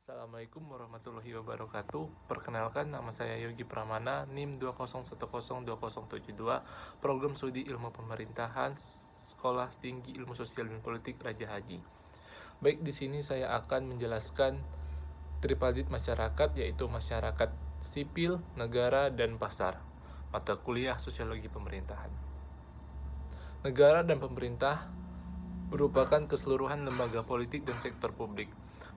Assalamualaikum warahmatullahi wabarakatuh. Perkenalkan, nama saya Yogi Pramana, NIM 201102072, Program Studi Ilmu Pemerintahan, Sekolah Tinggi Ilmu Sosial dan Politik Raja Haji. Baik, di sini saya akan menjelaskan tripartit masyarakat, yaitu masyarakat sipil, negara, dan pasar. Mata kuliah Sosiologi Pemerintahan. Negara dan pemerintah merupakan keseluruhan lembaga politik dan sektor publik.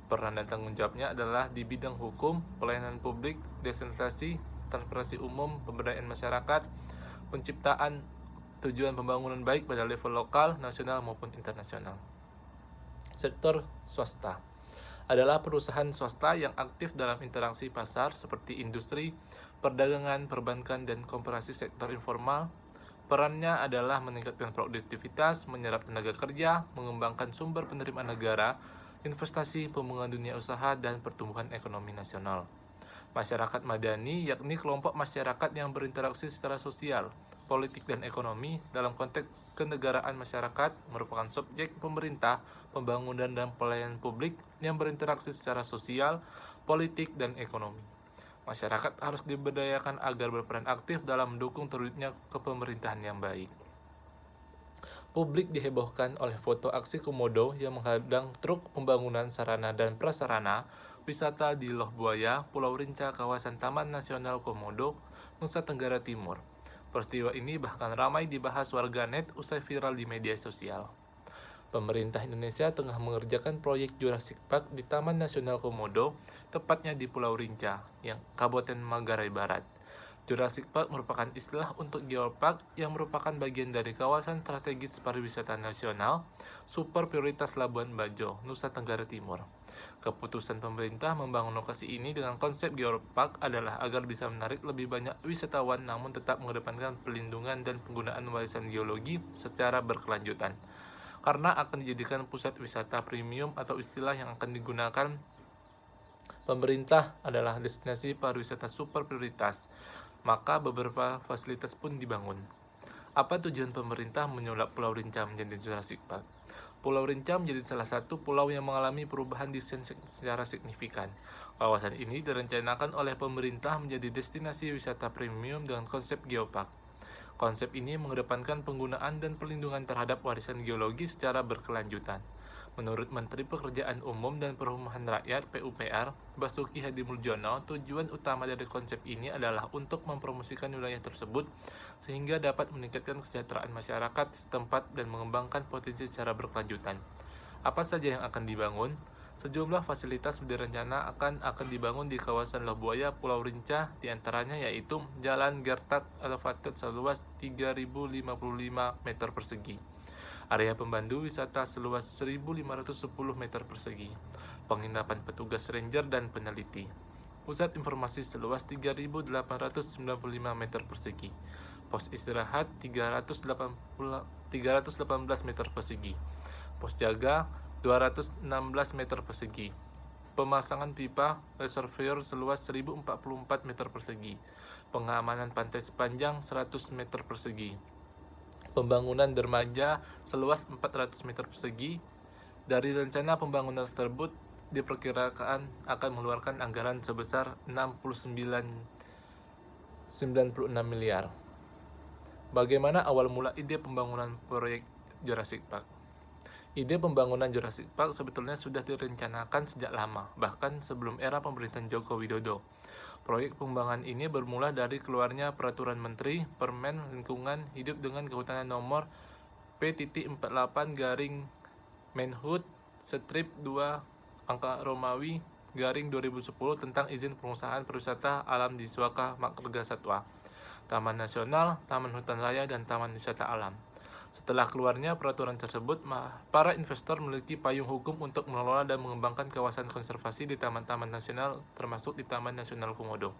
Peran dan tanggung jawabnya adalah di bidang hukum, pelayanan publik, desentralisasi, transportasi umum, pemberdayaan masyarakat, penciptaan tujuan pembangunan baik pada level lokal, nasional maupun internasional. Sektor swasta adalah perusahaan swasta yang aktif dalam interaksi pasar seperti industri, perdagangan, perbankan, dan koperasi sektor informal. Perannya adalah meningkatkan produktivitas, menyerap tenaga kerja, mengembangkan sumber penerimaan negara, investasi, pembangunan dunia usaha, dan pertumbuhan ekonomi nasional. Masyarakat madani yakni kelompok masyarakat yang berinteraksi secara sosial, politik, dan ekonomi dalam konteks kenegaraan. Masyarakat merupakan subjek pemerintah, pembangunan, dan pelayanan publik yang berinteraksi secara sosial, politik, dan ekonomi. Masyarakat harus diberdayakan agar berperan aktif dalam mendukung terwujudnya kepemerintahan yang baik. Publik dihebohkan oleh foto aksi komodo yang menghadang truk pembangunan sarana dan prasarana wisata di Loh Buaya, Pulau Rinca, kawasan Taman Nasional Komodo, Nusa Tenggara Timur. Peristiwa ini bahkan ramai dibahas warganet usai viral di media sosial. Pemerintah Indonesia tengah mengerjakan proyek Jurassic Park di Taman Nasional Komodo, tepatnya di Pulau Rinca, yang Kabupaten Manggarai Barat. Jurassic Park merupakan istilah untuk geopark yang merupakan bagian dari kawasan strategis pariwisata nasional super prioritas Labuan Bajo, Nusa Tenggara Timur. Keputusan pemerintah membangun lokasi ini dengan konsep geopark adalah agar bisa menarik lebih banyak wisatawan namun tetap mengedepankan pelindungan dan penggunaan warisan geologi secara berkelanjutan. Karena akan dijadikan pusat wisata premium atau istilah yang akan digunakan pemerintah adalah destinasi pariwisata super prioritas, maka beberapa fasilitas pun dibangun. Apa tujuan pemerintah menyulap Pulau Rinca menjadi Jurassic Park? Pulau Rinca menjadi salah satu pulau yang mengalami perubahan desain secara signifikan. Kawasan ini direncanakan oleh pemerintah menjadi destinasi wisata premium dengan konsep geopark. Konsep ini mengedepankan penggunaan dan perlindungan terhadap warisan geologi secara berkelanjutan. Menurut Menteri Pekerjaan Umum dan Perumahan Rakyat (PUPR), Basuki Hadimuljono, tujuan utama dari konsep ini adalah untuk mempromosikan wilayah tersebut sehingga dapat meningkatkan kesejahteraan masyarakat setempat dan mengembangkan potensi secara berkelanjutan. Apa saja yang akan dibangun? Sejumlah fasilitas direncana akan dibangun di kawasan Loh Buaya, Pulau Rinca, diantaranya yaitu Jalan Gertak Elevated seluas 3.055 meter persegi, area pembantu wisata seluas 1.510 meter persegi, penginapan petugas ranger dan peneliti, pusat informasi seluas 3.895 meter persegi, pos istirahat 318 meter persegi, pos jaga 216 meter persegi, pemasangan pipa reservoir seluas 1.044 meter persegi, pengamanan pantai sepanjang 100 meter persegi, pembangunan dermaga seluas 400 meter persegi. Dari rencana pembangunan tersebut diperkirakan akan mengeluarkan anggaran sebesar 96 miliar. Bagaimana awal mula ide pembangunan proyek Jurassic Park? Ide pembangunan Jurassic Park sebetulnya sudah direncanakan sejak lama, bahkan sebelum era pemerintahan Joko Widodo. Proyek pembangunan ini bermula dari keluarnya Peraturan Menteri Permen Lingkungan Hidup dengan Kehutanan Nomor P.48 garing Menhut Strip 2 angka Romawi garing 2010 tentang izin pengusahaan pariwisata alam di Suaka Marga Satwa, Taman Nasional, Taman Hutan Raya, dan Taman Wisata Alam. Setelah keluarnya peraturan tersebut, para investor memiliki payung hukum untuk mengelola dan mengembangkan kawasan konservasi di taman-taman nasional, termasuk di Taman Nasional Komodo.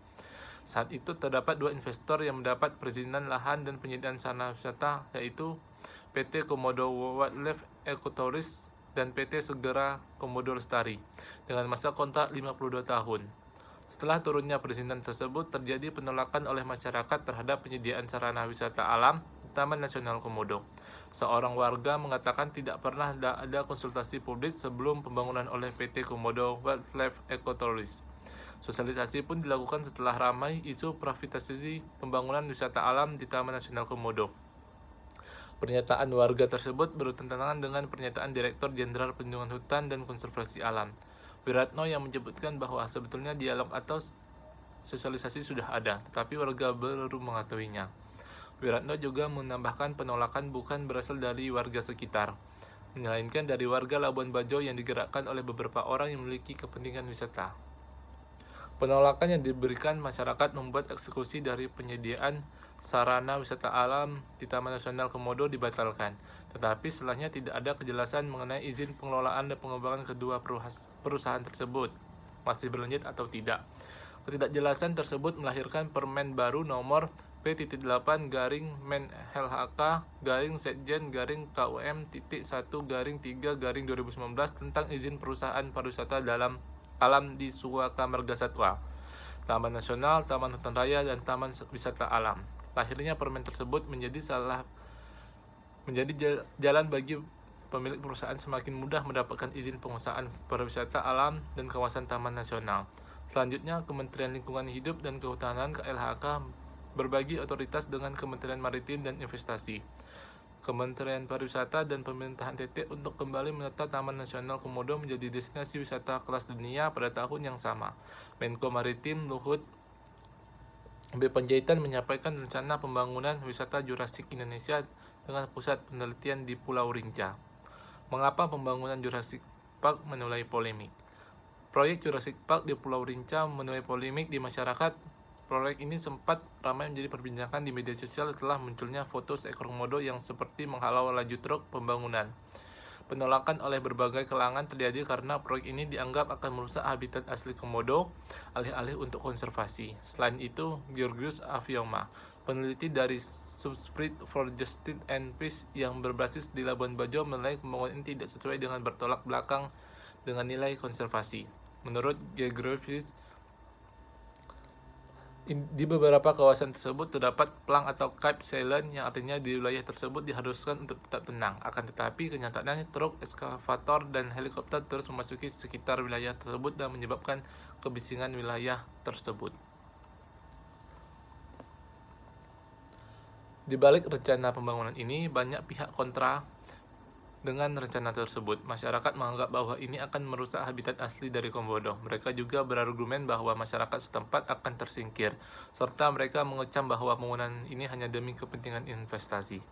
Saat itu terdapat dua investor yang mendapat perizinan lahan dan penyediaan sarana wisata, yaitu PT Komodo Wildlife Ecotourism dan PT Segera Komodo Lestari, dengan masa kontrak 52 tahun. Setelah turunnya perizinan tersebut, terjadi penolakan oleh masyarakat terhadap penyediaan sarana wisata alam di Taman Nasional Komodo. Seorang warga mengatakan tidak pernah ada konsultasi publik sebelum pembangunan oleh PT Komodo Wildlife Ecotourism. Sosialisasi pun dilakukan setelah ramai isu privatisasi pembangunan wisata alam di Taman Nasional Komodo. Pernyataan warga tersebut bertentangan dengan pernyataan Direktur Jenderal Perlindungan Hutan dan Konservasi Alam, Wiratno, yang menyebutkan bahwa sebetulnya dialog atau sosialisasi sudah ada, tetapi warga baru mengetahuinya. Wiratno juga menambahkan penolakan bukan berasal dari warga sekitar, melainkan dari warga Labuan Bajo yang digerakkan oleh beberapa orang yang memiliki kepentingan wisata. Penolakan yang diberikan masyarakat membuat eksekusi dari penyediaan sarana wisata alam di Taman Nasional Komodo dibatalkan, tetapi setelahnya tidak ada kejelasan mengenai izin pengelolaan dan pengembangan kedua perusahaan tersebut masih berlanjut atau tidak. Ketidakjelasan tersebut melahirkan Permen baru nomor P.8-Menhelhaka-Sekjen-KUM.1-3-2019 tentang izin perusahaan pariwisata dalam alam di Suaka Marga Satwa, Taman Nasional, Taman Hutan Raya, dan Taman Wisata Alam. Lahirnya permen tersebut menjadi jalan bagi pemilik perusahaan semakin mudah mendapatkan izin pengusahaan pariwisata alam dan kawasan Taman Nasional. Selanjutnya, Kementerian Lingkungan Hidup dan Kehutanan (KLHK) berbagi otoritas dengan Kementerian Maritim dan Investasi, Kementerian Pariwisata, dan Pemerintahan NTT untuk kembali menata Taman Nasional Komodo menjadi destinasi wisata kelas dunia pada tahun yang sama. Menko Maritim Luhut B. Panjaitan menyampaikan rencana pembangunan wisata Jurassic Indonesia dengan pusat penelitian di Pulau Rinca. Mengapa pembangunan Jurassic Park menuai polemik? Proyek Jurassic Park di Pulau Rinca menuai polemik di masyarakat. Proyek ini sempat ramai menjadi perbincangan di media sosial setelah munculnya foto seekor komodo yang seperti menghalau laju truk pembangunan. Penolakan oleh berbagai kalangan terjadi karena proyek ini dianggap akan merusak habitat asli komodo, alih-alih untuk konservasi. Selain itu, Georgios Avioma, peneliti dari Subspread for Justice and Peace yang berbasis di Labuan Bajo, menilai pembangunan ini tidak sesuai dengan bertolak belakang dengan nilai konservasi. Menurut Georgios, di beberapa kawasan tersebut terdapat plang atau Cape Silent, yang artinya di wilayah tersebut diharuskan untuk tetap tenang. Akan tetapi, kenyataannya truk, ekskavator, dan helikopter terus memasuki sekitar wilayah tersebut dan menyebabkan kebisingan wilayah tersebut. Di balik rencana pembangunan ini, banyak pihak kontra dengan rencana tersebut. Masyarakat menganggap bahwa ini akan merusak habitat asli dari komodo. Mereka juga berargumen bahwa masyarakat setempat akan tersingkir, serta mereka mengecam bahwa pembangunan ini hanya demi kepentingan investasi.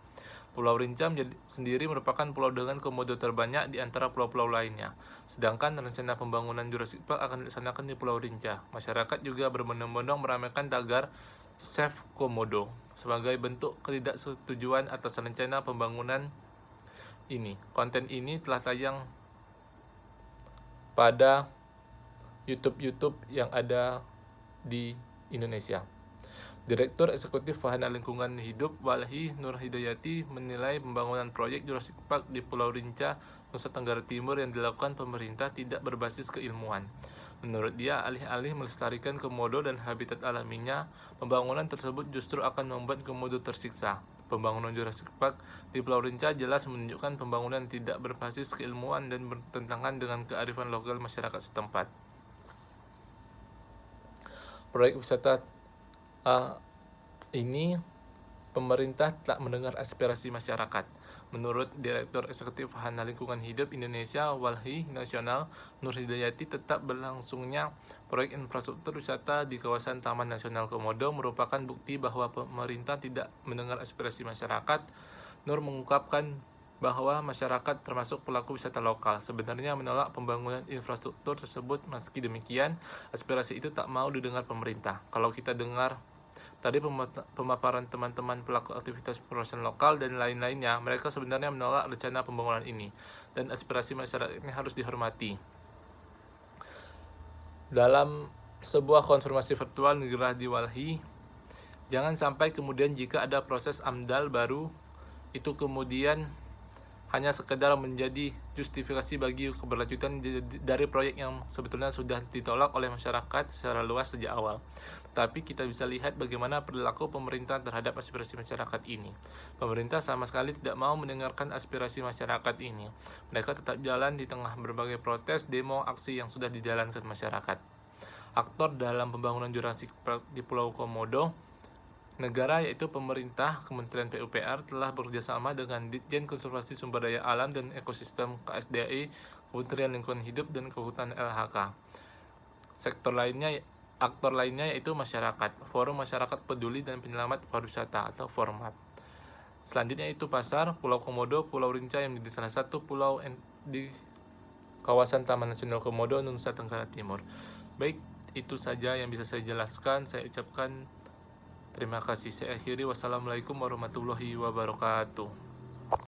Pulau Rinca sendiri merupakan pulau dengan komodo terbanyak di antara pulau-pulau lainnya. Sedangkan rencana pembangunan Jurassic Park akan dilaksanakan di Pulau Rinca. Masyarakat juga berbondong-bondong meramaikan tagar Save Komodo sebagai bentuk ketidaksetujuan atas rencana pembangunan ini. Konten ini telah tayang pada YouTube yang ada di Indonesia. Direktur Eksekutif Wahana Lingkungan Hidup Walhi Nur Hidayati menilai pembangunan proyek Jurassic Park di Pulau Rinca, Nusa Tenggara Timur yang dilakukan pemerintah tidak berbasis keilmuan. Menurut dia, alih-alih melestarikan komodo dan habitat alaminya, pembangunan tersebut justru akan membuat komodo tersiksa. Pembangunan Jurassic Park di Pulau Rinca jelas menunjukkan pembangunan tidak berbasis keilmuan dan bertentangan dengan kearifan lokal masyarakat setempat. Proyek wisata ini, pemerintah tak mendengar aspirasi masyarakat. Menurut Direktur Eksekutif Wahana Lingkungan Hidup Indonesia Walhi Nasional Nur Hidayati, tetap berlangsungnya proyek infrastruktur wisata di kawasan Taman Nasional Komodo merupakan bukti bahwa pemerintah tidak mendengar aspirasi masyarakat. Nur mengungkapkan bahwa masyarakat termasuk pelaku wisata lokal sebenarnya menolak pembangunan infrastruktur tersebut. Meski demikian, aspirasi itu tak mau didengar pemerintah. Kalau kita dengar tadi pemaparan teman-teman pelaku aktivitas perusahaan lokal dan lain-lainnya, mereka sebenarnya menolak rencana pembangunan ini, dan aspirasi masyarakat ini harus dihormati. Dalam sebuah konfirmasi virtual Negara di Walhi, jangan sampai kemudian jika ada proses AMDAL baru, itu kemudian hanya sekedar menjadi justifikasi bagi keberlanjutan dari proyek yang sebetulnya sudah ditolak oleh masyarakat secara luas sejak awal. Tapi kita bisa lihat bagaimana perilaku pemerintah terhadap aspirasi masyarakat ini. Pemerintah sama sekali tidak mau mendengarkan aspirasi masyarakat ini. Mereka tetap jalan di tengah berbagai protes, demo, aksi yang sudah dijalankan masyarakat. Aktor dalam pembangunan Jurassic Park di Pulau Komodo, negara yaitu pemerintah, Kementerian PUPR telah bekerjasama dengan Ditjen Konservasi Sumber Daya Alam dan Ekosistem KSDAI, Kementerian Lingkungan Hidup dan Kehutanan LHK. Aktor lainnya yaitu masyarakat, Forum Masyarakat Peduli dan Penyelamat Pariwisata atau FORMAT. Selanjutnya itu pasar Pulau Komodo, Pulau Rinca yang menjadi salah satu pulau di kawasan Taman Nasional Komodo, Nusa Tenggara Timur. Baik, itu saja yang bisa saya jelaskan. Saya ucapkan terima kasih. Saya akhiri. Wassalamualaikum warahmatullahi wabarakatuh.